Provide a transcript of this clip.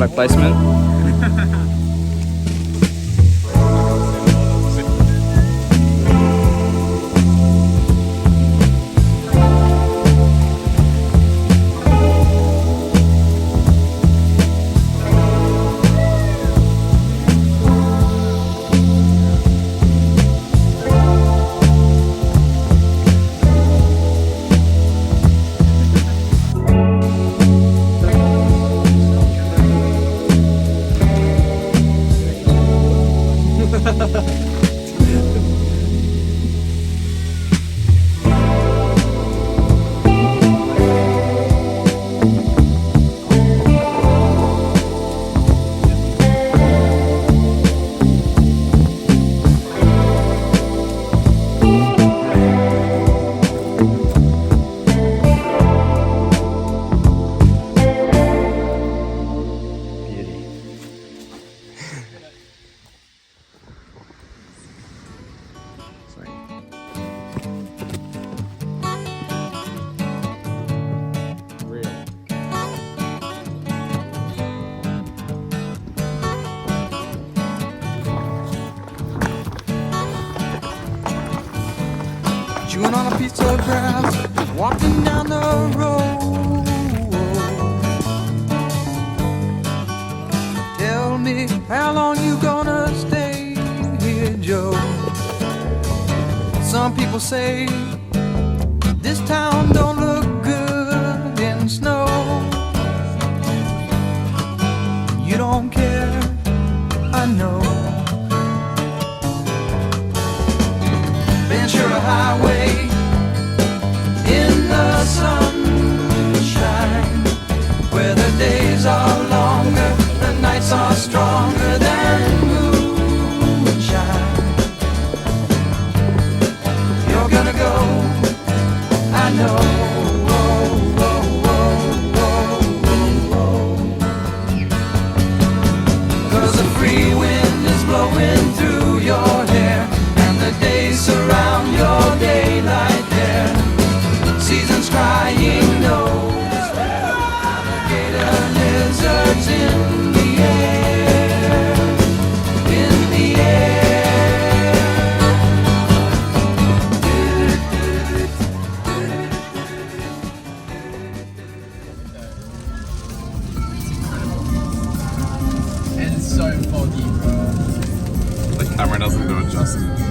product placement. Chewing on a piece of grass, walking down the road. Tell me, how long you gonna stay here, Joe? Some people say this town don't look good in snow. You don't care, I know. Ventura Highway in the sunshine, where the days are longer, the nights are stronger than moonshine. You're gonna go, I know. Cause the free wind is blowing through your hair, and the days surround your daylight there. Seasons crying no, alligator lizards in the air, in the air. And it's so foggy, bro. The camera doesn't do it justice.